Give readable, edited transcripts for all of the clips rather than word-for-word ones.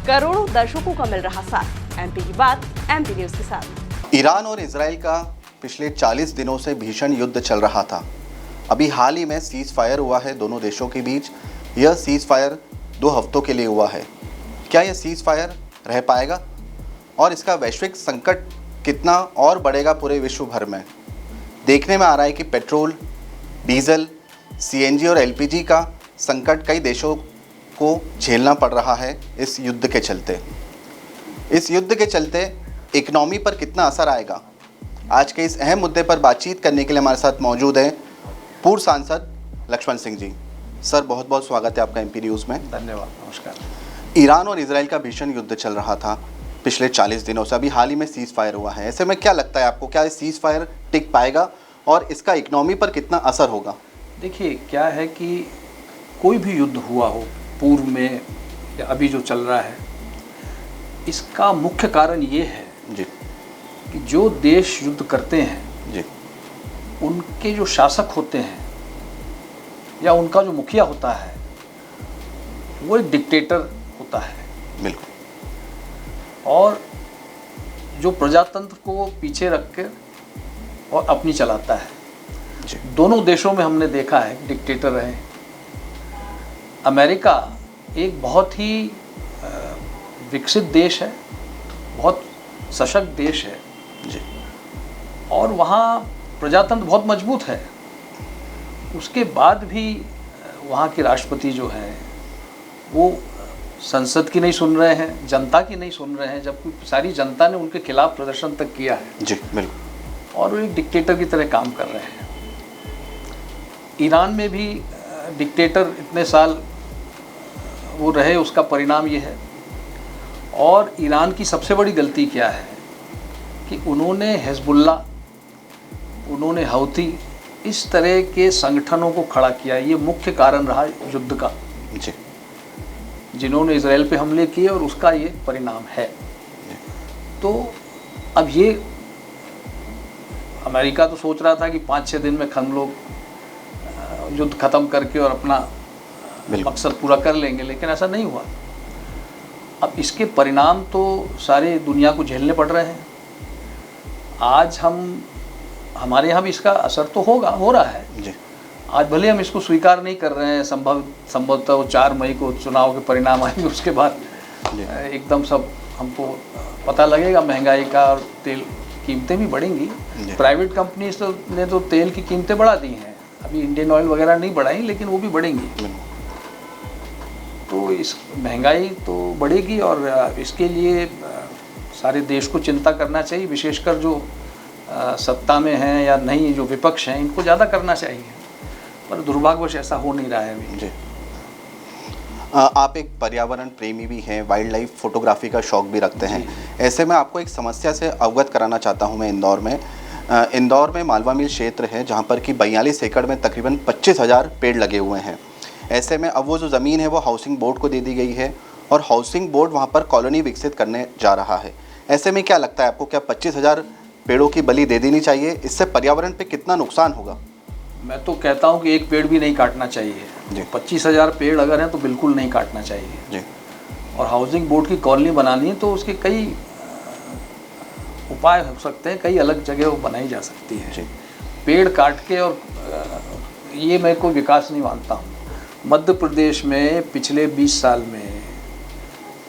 करोड़ों दर्शकों का मिल रहा साथ। एमपी की बात एमपी न्यूज के साथ। ईरान और इजराइल का पिछले 40 दिनों से भीषण युद्ध चल रहा था। अभी हाल ही में सीज फायर हुआ है दोनों देशों के बीच। यह सीज फायर 2 हफ्तों के लिए हुआ है। क्या यह सीज फायर रह पाएगा और इसका वैश्विक संकट कितना और बढ़ेगा पूरे विश्व भर में? देखने में आ रहा है कि पेट्रोल, डीजल, सीएनजी और एलपीजी का संकट कई देशों को झेलना पड़ रहा है इस युद्ध के चलते। इस युद्ध के चलते इकनॉमी पर कितना असर आएगा, आज के इस अहम मुद्दे पर बातचीत करने के लिए हमारे साथ मौजूद हैं पूर्व सांसद लक्ष्मण सिंह जी। सर, बहुत बहुत स्वागत है आपका एमपी न्यूज़ में। धन्यवाद। नमस्कार। ईरान और इजराइल का भीषण युद्ध चल रहा था पिछले 40 दिनों से। अभी हाल ही में सीज फायर हुआ है। ऐसे में क्या लगता है आपको, क्या सीज फायर टिक पाएगा और इसका इकनॉमी पर कितना असर होगा? देखिए, क्या है कि कोई भी युद्ध हुआ हो पूर्व में या अभी जो चल रहा है, इसका मुख्य कारण ये है जी कि जो देश युद्ध करते हैं जी, उनके जो शासक होते हैं या उनका जो मुखिया होता है वो एक डिक्टेटर होता है। बिल्कुल। और जो प्रजातंत्र को पीछे रख के और अपनी चलाता है। जी। दोनों देशों में हमने देखा है डिक्टेटर रहे। अमेरिका एक बहुत ही विकसित देश है, बहुत सशक्त देश है जी। और वहाँ प्रजातंत्र बहुत मजबूत है। उसके बाद भी वहाँ के राष्ट्रपति जो हैं वो संसद की नहीं सुन रहे हैं, जनता की नहीं सुन रहे हैं, जबकि सारी जनता ने उनके खिलाफ प्रदर्शन तक किया है। जी बिल्कुल। और वो एक डिक्टेटर की तरह काम कर रहे हैं। ईरान में भी डिक्टेटर इतने साल वो रहे, उसका परिणाम ये है। और ईरान की सबसे बड़ी गलती क्या है कि उन्होंने हिजबुल्ला, उन्होंने हौती, इस तरह के संगठनों को खड़ा किया। ये मुख्य कारण रहा युद्ध का, जी। जिन्होंने इजराइल पे हमले किए और उसका ये परिणाम है। तो अब ये अमेरिका तो सोच रहा था कि 5-6 दिन में हम लोग युद्ध ख़त्म करके और अपना मकसद पूरा कर लेंगे, लेकिन ऐसा नहीं हुआ। अब इसके परिणाम तो सारे दुनिया को झेलने पड़ रहे हैं। आज हमारे यहाँ भी इसका असर तो हो रहा है जी। आज भले हम इसको स्वीकार नहीं कर रहे हैं। संभवतः 4 मई को चुनाव के परिणाम आएंगे, उसके बाद एकदम सब हमको पता लगेगा महंगाई का, और तेल कीमतें भी बढ़ेंगी। प्राइवेट कंपनीज ने तो तेल की कीमतें बढ़ा दी हैं। अभी इंडियन ऑयल वगैरह नहीं बढ़ाई, लेकिन वो भी बढ़ेंगी। तो इस महंगाई तो बढ़ेगी और इसके लिए सारे देश को चिंता करना चाहिए, विशेषकर जो सत्ता में हैं या नहीं, जो विपक्ष हैं, इनको ज़्यादा करना चाहिए। पर दुर्भाग्यवश ऐसा हो नहीं रहा है अभी। जी। आप एक पर्यावरण प्रेमी भी हैं, वाइल्ड लाइफ फोटोग्राफी का शौक भी रखते हैं। ऐसे में आपको एक समस्या से अवगत कराना चाहता हूं मैं। इंदौर में मालवा मिल क्षेत्र है जहां पर कि 42 एकड़ में तकरीबन 25,000 पेड़ लगे हुए हैं। ऐसे में अब वो जो ज़मीन है वो हाउसिंग बोर्ड को दे दी गई है और हाउसिंग बोर्ड वहाँ पर कॉलोनी विकसित करने जा रहा है। ऐसे में क्या लगता है आपको, क्या 25,000 पेड़ों की बलि दे देनी चाहिए? इससे पर्यावरण पे कितना नुकसान होगा? मैं तो कहता हूँ कि एक पेड़ भी नहीं काटना चाहिए। 25,000 पेड़ अगर हैं तो बिल्कुल नहीं काटना चाहिए जी। और हाउसिंग बोर्ड की कॉलोनी बनानी है तो उसके कई उपाय हो सकते हैं, कई अलग जगह वो बनाई जा सकती है जी। पेड़ काट के। और ये मैं कोई विकास नहीं मानता हूँ। मध्य प्रदेश में पिछले 20 साल में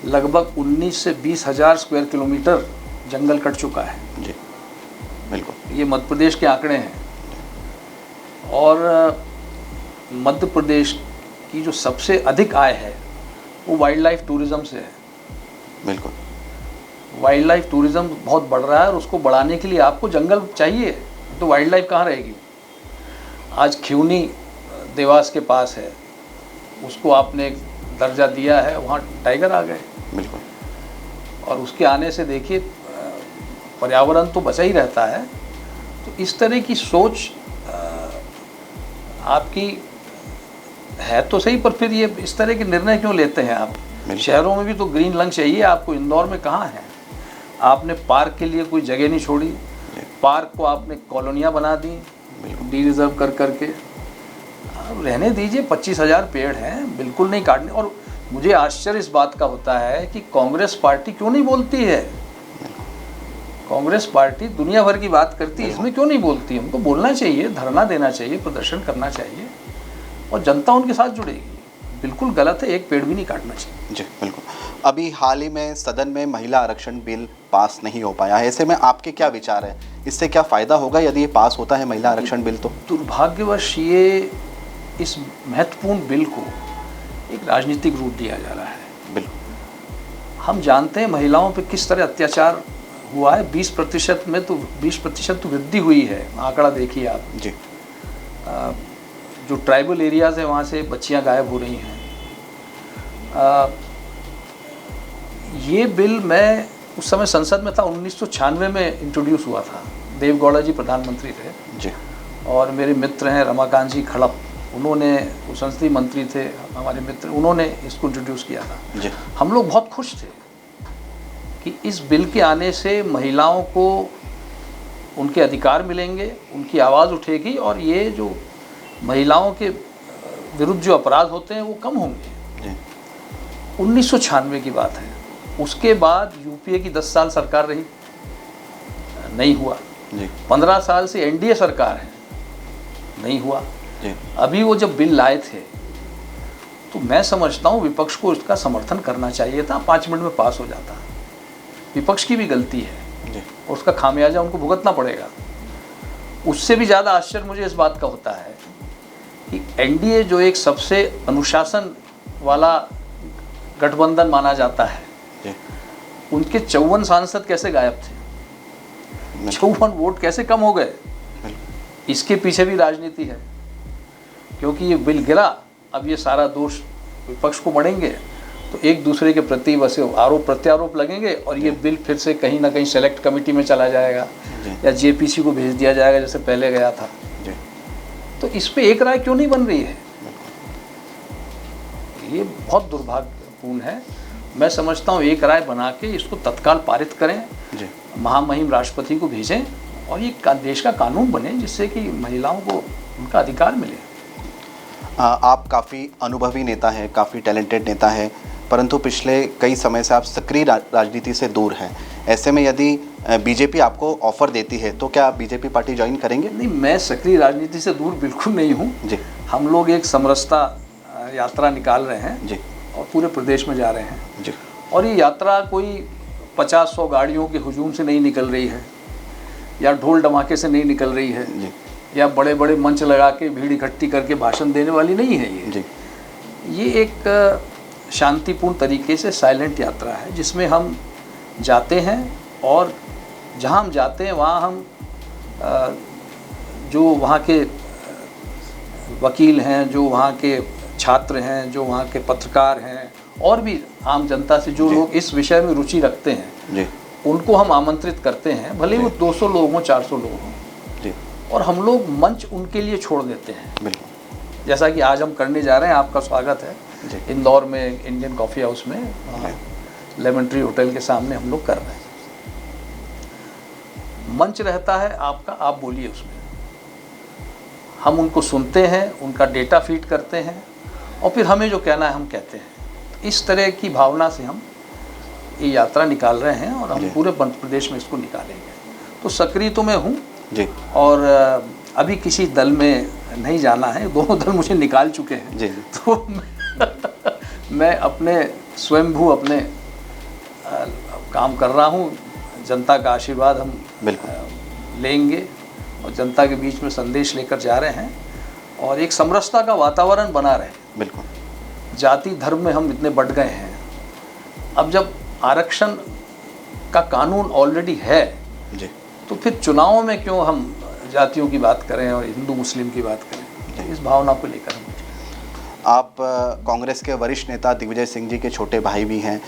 लगभग 19 से 20 हज़ार स्क्वायर किलोमीटर जंगल कट चुका है। जी बिल्कुल। ये मध्य प्रदेश के आंकड़े हैं। और मध्य प्रदेश की जो सबसे अधिक आय है वो वाइल्ड लाइफ टूरिज़्म से है। बिल्कुल। वाइल्ड लाइफ टूरिज़्म बहुत बढ़ रहा है और उसको बढ़ाने के लिए आपको जंगल चाहिए, तो वाइल्ड लाइफ कहाँ रहेगी? आज खिवनी देवास के पास है, उसको आपने एक दर्जा दिया है, वहाँ टाइगर आ गए। बिल्कुल। और उसके आने से देखिए पर्यावरण तो बचा ही रहता है। तो इस तरह की सोच आपकी है तो सही, पर फिर ये इस तरह के निर्णय क्यों लेते हैं आप? शहरों में भी तो ग्रीन लंग चाहिए आपको। इंदौर में कहाँ है? आपने पार्क के लिए कोई जगह नहीं छोड़ी, पार्क को आपने कॉलोनियाँ बना दी डी रिजर्व कर करके। रहने दीजिए, 25,000 पेड़ हैं, बिल्कुल नहीं काटने। और मुझे आश्चर्य इस बात का होता है कि कांग्रेस पार्टी क्यों नहीं बोलती है। कांग्रेस पार्टी दुनिया भर की बात करती है, इसमें क्यों नहीं बोलती? उनको बोलना चाहिए, धरना देना चाहिए, प्रदर्शन करना चाहिए और जनता उनके साथ जुड़ेगी। बिल्कुल गलत है, एक पेड़ भी नहीं काटना चाहिए। जी बिल्कुल। अभी हाल ही में सदन में महिला आरक्षण बिल पास नहीं हो पाया है, ऐसे में आपके क्या विचार है? इससे क्या फ़ायदा होगा यदि ये पास होता है महिला आरक्षण बिल? तो दुर्भाग्यवश ये इस महत्वपूर्ण बिल को एक राजनीतिक रूप दिया जा रहा है। बिल्कुल। हम जानते हैं महिलाओं पे किस तरह अत्याचार हुआ है। 20% में तो 20% तो वृद्धि हुई है, आंकड़ा देखिए आप जी। जो ट्राइबल एरियाज़ है वहाँ से बच्चियाँ गायब हो रही हैं। ये बिल मैं उस समय संसद में था, 1996 में इंट्रोड्यूस हुआ था। देवगौड़ा जी प्रधानमंत्री थे जी। और मेरे मित्र हैं रमाकांत जी खड़प, उन्होंने, वो संसदीय मंत्री थे हमारे मित्र, उन्होंने इसको इंट्रोड्यूस किया था जी। हम लोग बहुत खुश थे कि इस बिल के आने से महिलाओं को उनके अधिकार मिलेंगे, उनकी आवाज़ उठेगी और ये जो महिलाओं के विरुद्ध जो अपराध होते हैं वो कम होंगे। 1996 की बात है। उसके बाद यूपीए की 10 साल सरकार रही, नहीं हुआ जी। 15 साल से एनडीए सरकार है, नहीं हुआ जी। अभी वो जब बिल लाए थे तो मैं समझता हूँ विपक्ष को इसका समर्थन करना चाहिए था, 5 मिनट में पास हो जाता। विपक्ष की भी गलती है जी। और उसका खामियाजा उनको भुगतना पड़ेगा। उससे भी ज़्यादा आश्चर्य मुझे इस बात का होता है कि एनडीए जो एक सबसे अनुशासन वाला गठबंधन माना जाता है, उनके 54 सांसद कैसे गायब थे? 54 वोट कैसे कम हो गए? इसके पीछे भी राजनीति है, क्योंकि ये बिल गिरा, अब ये सारा दोष विपक्ष को बढ़ेंगे तो एक दूसरे के प्रति बस आरोप प्रत्यारोप लगेंगे और ये बिल फिर से कहीं ना कहीं सेलेक्ट कमेटी में चला जाएगा या जेपीसी को भेज दिया जाएगा जैसे पहले गया था। तो इस पे एक राय क्यों नहीं बन रही है? ये बहुत दुर्भाग्यपूर्ण है। मैं समझता हूँ एक राय बना के इसको तत्काल पारित करें, महामहिम राष्ट्रपति को भेजें और ये देश का कानून बने जिससे कि महिलाओं को उनका अधिकार मिले। आप काफ़ी अनुभवी नेता हैं, काफ़ी टैलेंटेड नेता हैं, परंतु पिछले कई समय से आप सक्रिय राजनीति से दूर हैं। ऐसे में यदि बीजेपी आपको ऑफर देती है तो क्या आप बीजेपी पार्टी ज्वाइन करेंगे? नहीं, मैं सक्रिय राजनीति से दूर बिल्कुल नहीं हूँ जी। हम लोग एक समरसता यात्रा निकाल रहे हैं जी और पूरे प्रदेश में जा रहे हैं जी। और ये यात्रा कोई 50-100 गाड़ियों के हुजूम से नहीं निकल रही है या ढोल धमाके से नहीं निकल रही है जी। या बड़े बड़े मंच लगा के भीड़ इकट्ठी करके भाषण देने वाली नहीं है ये जी। ये एक शांतिपूर्ण तरीके से साइलेंट यात्रा है जिसमें हम जाते हैं और जहाँ हम जाते हैं वहाँ हम जो वहाँ के वकील हैं, जो वहाँ के छात्र हैं, जो वहाँ के पत्रकार हैं और भी आम जनता से जो लोग इस विषय में रुचि रखते हैं जी। उनको हम आमंत्रित करते हैं, भले वो 200 लोग हों, 400 लोग हों जी। और हम लोग मंच उनके लिए छोड़ देते हैं। बिल्कुल। जैसा कि आज हम करने जा रहे हैं, आपका स्वागत है इंदौर में इंडियन कॉफ़ी हाउस में, लेमन ट्री होटल के सामने हम लोग कर रहे हैं। मंच रहता है आपका, आप बोलिए उसमें, हम उनको सुनते हैं, उनका डेटा फीड करते हैं और फिर हमें जो कहना है हम कहते हैं। इस तरह की भावना से हम ये यात्रा निकाल रहे हैं और हम पूरे मध्य प्रदेश में इसको निकालेंगे। तो सक्रिय तो मैं हूँ जी। और अभी किसी दल में नहीं जाना है, दोनों दल मुझे निकाल चुके हैं जी। तो मैं अपने स्वयंभू अपने काम कर रहा हूँ। जनता का आशीर्वाद हम लेंगे और जनता के बीच में संदेश लेकर जा रहे हैं और एक समरसता का वातावरण बना रहे। बिल्कुल। जाति धर्म में हम इतने बढ़ गए हैं, अब जब आरक्षण का कानून ऑलरेडी है जी, तो फिर चुनाव में क्यों हम जातियों की बात करें और हिंदू मुस्लिम की बात करें? इस भावना को लेकर हम आप कांग्रेस के वरिष्ठ नेता दिग्विजय सिंह जी के छोटे भाई भी हैं।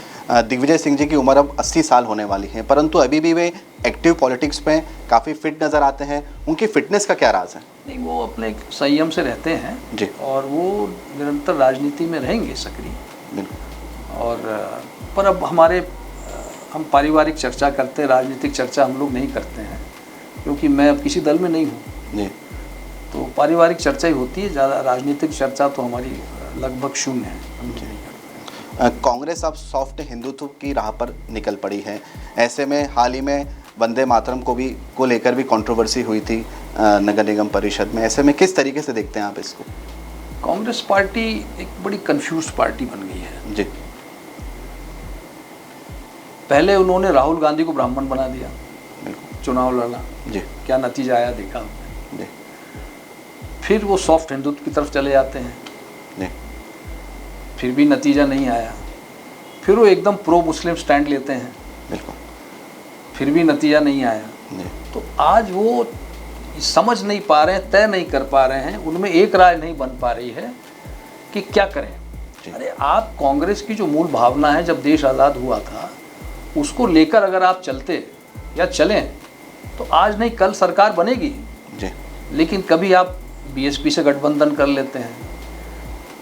दिग्विजय सिंह जी की उम्र अब 80 साल होने वाली है, परंतु अभी भी वे एक्टिव पॉलिटिक्स में काफ़ी फिट नज़र आते हैं। उनकी फिटनेस का क्या राज है? नहीं, वो अपने संयम से रहते हैं जी और वो निरंतर राजनीति में रहेंगे सक्रिय। बिल्कुल। और पर अब हम पारिवारिक चर्चा करते हैं, राजनीतिक चर्चा हम लोग नहीं करते हैं क्योंकि मैं अब किसी दल में नहीं हूँ जी। तो पारिवारिक चर्चा ही होती है, ज़्यादा राजनीतिक चर्चा तो हमारी लगभग शून्य है, हम नहीं करते। कांग्रेस अब सॉफ्ट हिंदुत्व की राह पर निकल पड़ी है। ऐसे में हाल ही में वंदे मातरम को लेकर भी कंट्रोवर्सी हुई थी नगर निगम परिषद में। ऐसे में किस तरीके से देखते हैं आप इसको? कांग्रेस पार्टी एक बड़ी कंफ्यूज पार्टी बन गई है जी। पहले उन्होंने राहुल गांधी को ब्राह्मण बना दिया, बिल्कुल। चुनाव लड़ा जी। क्या नतीजा आया देखा आपने। जी। फिर वो सॉफ्ट हिंदुत्व की तरफ चले जाते हैं, जी। फिर भी नतीजा नहीं आया। फिर वो एकदम प्रो मुस्लिम स्टैंड लेते हैं, बिल्कुल, फिर भी नतीजा नहीं आया। जी। तो आज वो समझ नहीं पा रहे हैं, तय नहीं कर पा रहे हैं, उनमें एक राय नहीं बन पा रही है कि क्या करें। अरे आप कांग्रेस की जो मूल भावना है, जब देश आज़ाद हुआ था उसको लेकर अगर आप चलते या चलें तो आज नहीं कल सरकार बनेगी। जी। लेकिन कभी आप बीएसपी से गठबंधन कर लेते हैं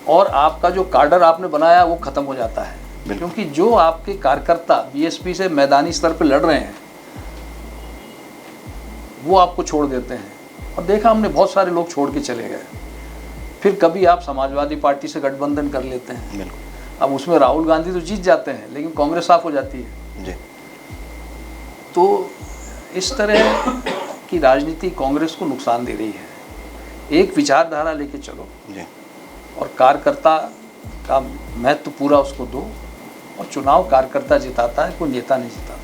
और आपका जो काडर आपने बनाया वो ख़त्म हो जाता है, क्योंकि जो आपके कार्यकर्ता बीएसपी से मैदानी स्तर पर लड़ रहे हैं वो आपको छोड़ देते हैं। और देखा हमने बहुत सारे लोग छोड़ के चले गए। फिर कभी आप समाजवादी पार्टी से गठबंधन कर लेते हैं, अब उसमें राहुल गांधी तो जीत जाते हैं लेकिन कांग्रेस साफ हो जाती है। जी। तो इस तरह की राजनीति कांग्रेस को नुकसान दे रही है। एक विचारधारा लेके चलो जी। और कार्यकर्ता का महत्व पूरा उसको दो, और चुनाव कार्यकर्ता जिताता है, कोई नेता नहीं जिताता।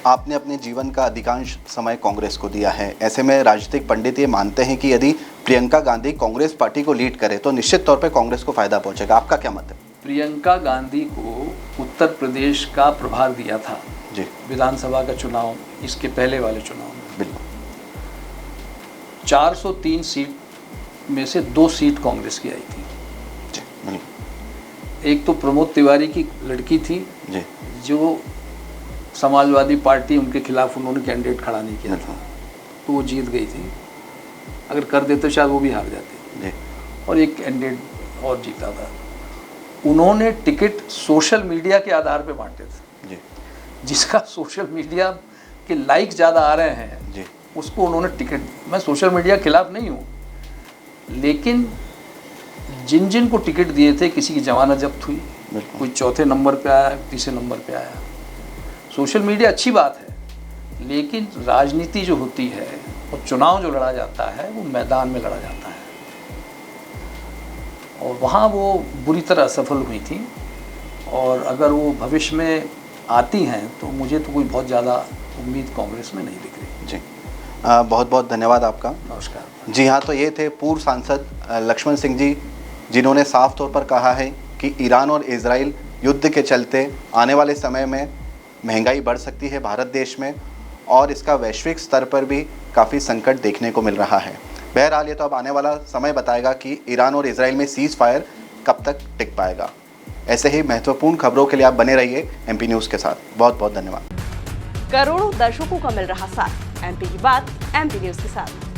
आपने अपने जीवन का अधिकांश समय कांग्रेस को दिया है। ऐसे में राजनीतिक पंडित ये मानते हैं कि यदि प्रियंका गांधी कांग्रेस पार्टी को लीड करे तो निश्चित तौर पर कांग्रेस को फायदा पहुंचेगा। आपका क्या मत है? प्रियंका गांधी को उत्तर प्रदेश का प्रभार दिया था जी, विधानसभा का चुनाव, इसके पहले वाले चुनाव में। बिल्कुल। 403 सीट में से 2 सीट कांग्रेस की आई थी। जी, बिल्कुल। एक तो प्रमोद तिवारी की लड़की थी जी, जो समाजवादी पार्टी, उनके खिलाफ उन्होंने कैंडिडेट खड़ा नहीं किया था, तो वो जीत गई थी। अगर कर देते शायद वो भी हार जाते। जी। और एक कैंडिडेट और जीता था। उन्होंने टिकट सोशल मीडिया के आधार पे बांटे थे। जी। जिसका सोशल मीडिया के लाइक ज़्यादा आ रहे हैं जी, उसको उन्होंने टिकट। मैं सोशल मीडिया के खिलाफ नहीं हूँ, लेकिन जिन जिन को टिकट दिए थे, किसी की जमानत जब्त हुई, कोई चौथे नंबर पे आया, तीसरे नंबर पे आया। सोशल मीडिया अच्छी बात है, लेकिन राजनीति जो होती है और चुनाव जो लड़ा जाता है वो मैदान में लड़ा जाता है, और वहाँ वो बुरी तरह असफल हुई थी। और अगर वो भविष्य में आती हैं तो मुझे तो कोई बहुत ज़्यादा उम्मीद कांग्रेस में नहीं दिख रही। जी, बहुत बहुत धन्यवाद आपका। नमस्कार। जी हाँ, तो ये थे पूर्व सांसद लक्ष्मण सिंह जी, जिन्होंने साफ तौर पर कहा है कि ईरान और इजराइल युद्ध के चलते आने वाले समय में महंगाई बढ़ सकती है भारत देश में, और इसका वैश्विक स्तर पर भी काफ़ी संकट देखने को मिल रहा है। बहरहाल ये तो अब आने वाला समय बताएगा कि ईरान और इजराइल में सीज़ फायर कब तक टिक पाएगा। ऐसे ही महत्वपूर्ण खबरों के लिए आप बने रहिए MP न्यूज़ के साथ। बहुत बहुत धन्यवाद। करोड़ों दर्शकों का मिल रहा साथ, MP की बात MP न्यूज़ के साथ।